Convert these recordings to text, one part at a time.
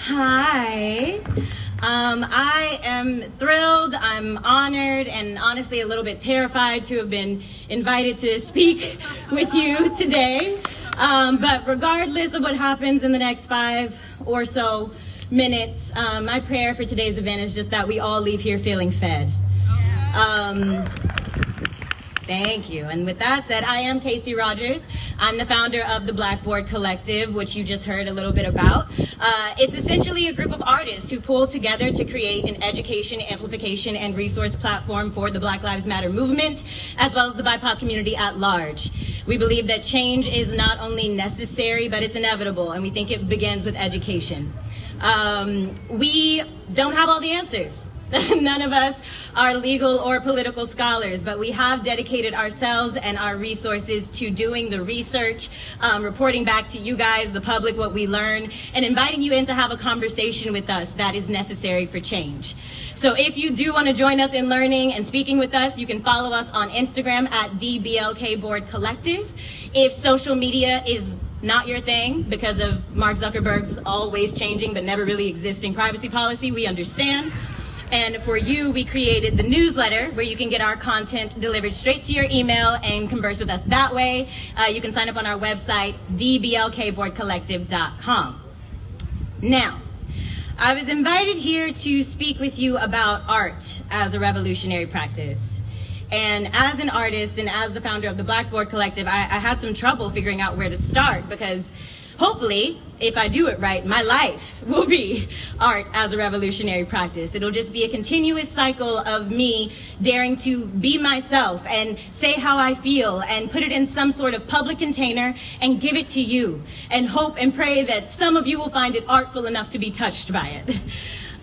Hi. I am thrilled, I'm honored, and honestly a little bit terrified to have been invited to speak with you today. But regardless of what happens in the next 5 or so minutes, my prayer for today's event is just that we all leave here feeling fed. Thank you. And with that said, I am Kacie Rogers. I'm the founder of the BLKboard Collective, which you just heard a little bit about. It's essentially a group of artists who pull together to create an education, amplification, and resource platform for the Black Lives Matter movement, as well as the BIPOC community at large. We believe that change is not only necessary, but it's inevitable, and we think it begins with education. We don't have all the answers. None of us are legal or political scholars, but we have dedicated ourselves and our resources to doing the research, reporting back to you guys, the public, what we learn, and inviting you in to have a conversation with us that is necessary for change. So if you do want to join us in learning and speaking with us, you can follow us on Instagram at the BLKboard Collective. If social media is not your thing because of Mark Zuckerberg's always changing but never really existing privacy policy, we understand. And for you, we created the newsletter where you can get our content delivered straight to your email and converse with us that way. You can sign up on our website, theblkboardcollective.com. Now, I was invited here to speak with you about art as a revolutionary practice. And as an artist and as the founder of the BLKboard Collective, I had some trouble figuring out where to start because hopefully, if I do it right, my life will be art as a revolutionary practice. It'll just be a continuous cycle of me daring to be myself and say how I feel and put it in some sort of public container and give it to you and hope and pray that some of you will find it artful enough to be touched by it.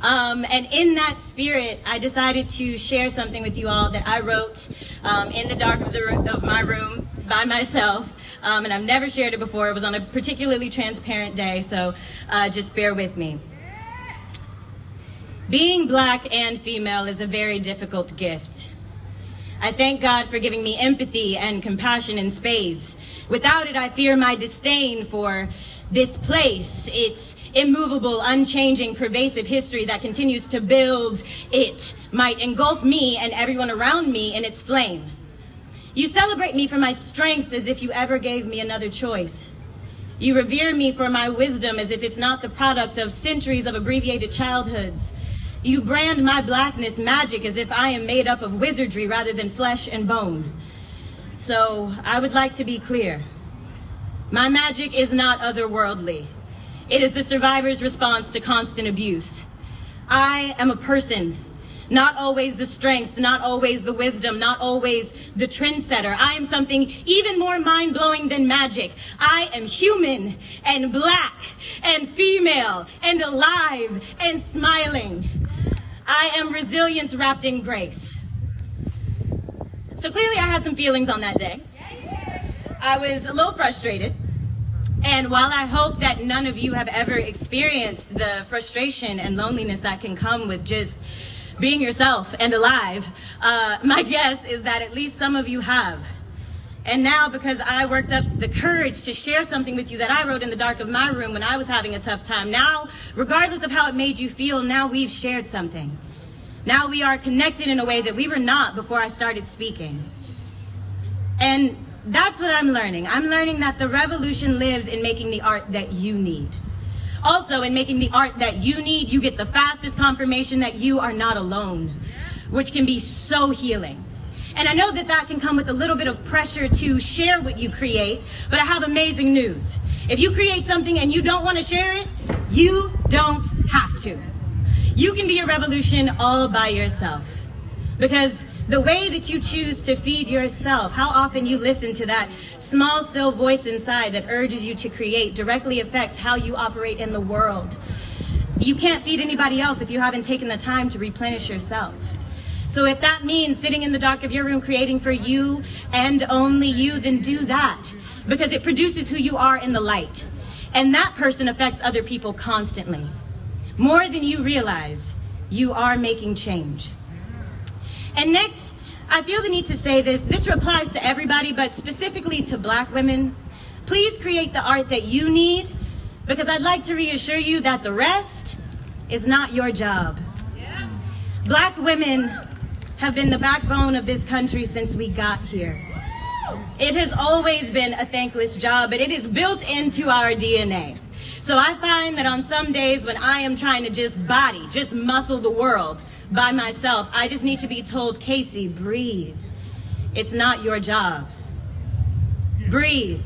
And in that spirit, I decided to share something with you all that I wrote in the dark of my room by myself. And I've never shared it before. It was on a particularly transparent day, so just bear with me. Being Black and female is a very difficult gift. I thank God for giving me empathy and compassion in spades. Without it, I fear my disdain for this place, its immovable, unchanging, pervasive history that continues to build it, might engulf me and everyone around me in its flame. You celebrate me for my strength as if you ever gave me another choice. You revere me for my wisdom as if it's not the product of centuries of abbreviated childhoods. You brand my blackness magic as if I am made up of wizardry rather than flesh and bone. So I would like to be clear. My magic is not otherworldly. It is the survivor's response to constant abuse. I am a person. Not always the strength, not always the wisdom, not always the trendsetter. I am something even more mind-blowing than magic. I am human and Black and female and alive and smiling. I am resilience wrapped in grace. So clearly I had some feelings on that day. I was a little frustrated. And while I hope that none of you have ever experienced the frustration and loneliness that can come with just being yourself and alive, my guess is that at least some of you have. And now, because I worked up the courage to share something with you that I wrote in the dark of my room when I was having a tough time, now, regardless of how it made you feel, now we've shared something. Now we are connected in a way that we were not before I started speaking. And that's what I'm learning. I'm learning that the revolution lives in making the art that you need. Also, in making the art that you need, you get the fastest confirmation that you are not alone, which can be so healing. And I know that that can come with a little bit of pressure to share what you create, but I have amazing news. If you create something and you don't want to share it, you don't have to. You can be a revolution all by yourself. Because the way that you choose to feed yourself, how often you listen to that small, still voice inside that urges you to create directly affects how you operate in the world. You can't feed anybody else if you haven't taken the time to replenish yourself. So if that means sitting in the dark of your room creating for you and only you, then do that. Because it produces who you are in the light. And that person affects other people constantly. More than you realize, you are making change. And next, I feel the need to say this. This applies to everybody, but specifically to Black women. Please create the art that you need, Because I'd like to reassure you that the rest is not your job. Black women have been the backbone of this country since we got here. It has always been a thankless job, but it is built into our DNA. So I find that on some days when I am trying to just muscle the world by myself, I just need to be told, Kacie, breathe. It's not your job. Breathe.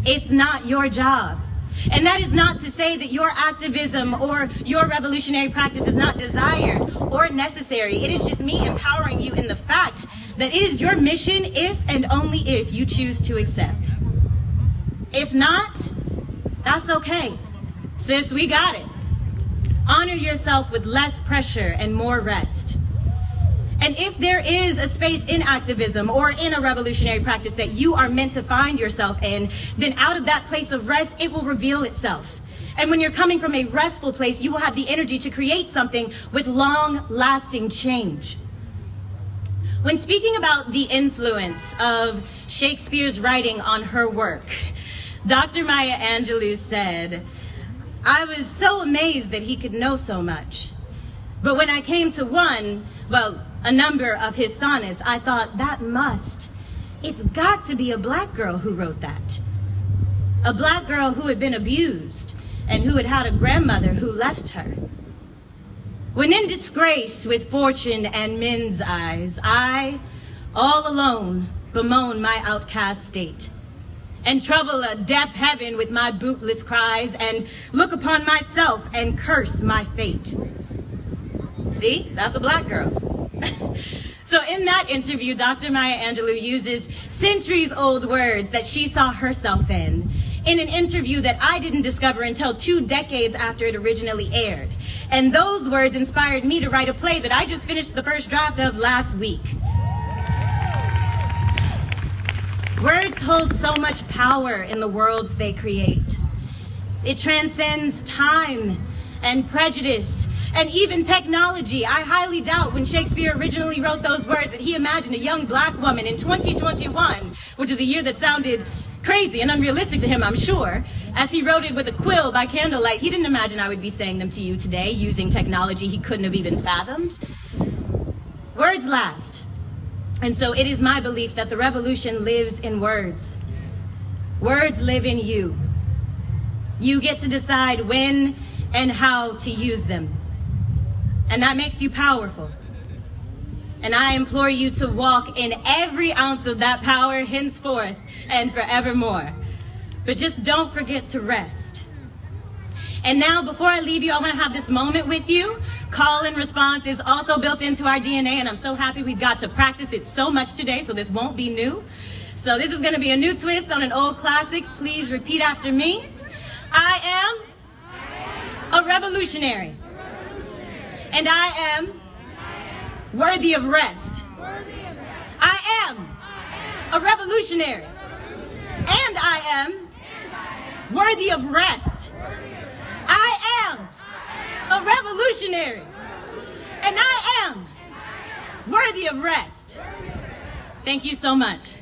It's not your job. And that is not to say that your activism or your revolutionary practice is not desired or necessary. It is just me empowering you in the fact that it is your mission if and only if you choose to accept. If not, that's okay. Sis, we got it. Honor yourself with less pressure and more rest. And if there is a space in activism or in a revolutionary practice that you are meant to find yourself in, then out of that place of rest, it will reveal itself. And when you're coming from a restful place, you will have the energy to create something with long-lasting change. When speaking about the influence of Shakespeare's writing on her work, Dr. Maya Angelou said, "I was so amazed that he could know so much. But when I came to a number of his sonnets, I thought it's got to be a black girl who wrote that. A black girl who had been abused and who had had a grandmother who left her. When in disgrace with fortune and men's eyes, I, all alone, bemoan my outcast state, and trouble a deaf heaven with my bootless cries, and look upon myself and curse my fate." See, that's a black girl. So in that interview, Dr. Maya Angelou uses centuries-old words that she saw herself in an interview that I didn't discover until 2 decades after it originally aired. And those words inspired me to write a play that I just finished the first draft of last week. Words hold so much power in the worlds they create. It transcends time and prejudice and even technology. I highly doubt when Shakespeare originally wrote those words that he imagined a young black woman in 2021, which is a year that sounded crazy and unrealistic to him, I'm sure. As he wrote it with a quill by candlelight, he didn't imagine I would be saying them to you today using technology he couldn't have even fathomed. Words last. And so it is my belief that the revolution lives in words. Words live in you. You get to decide when and how to use them. And that makes you powerful. And I implore you to walk in every ounce of that power henceforth and forevermore. But just don't forget to rest. And now, before I leave you, I want to have this moment with you. Call and response is also built into our DNA, and I'm so happy we've got to practice it so much today, so this won't be new. So this is going to be a new twist on an old classic. Please repeat after me. I am a revolutionary. And I am worthy of rest. I am a revolutionary. And I am worthy of rest. I am a revolutionary. And I am worthy of rest. Thank you so much.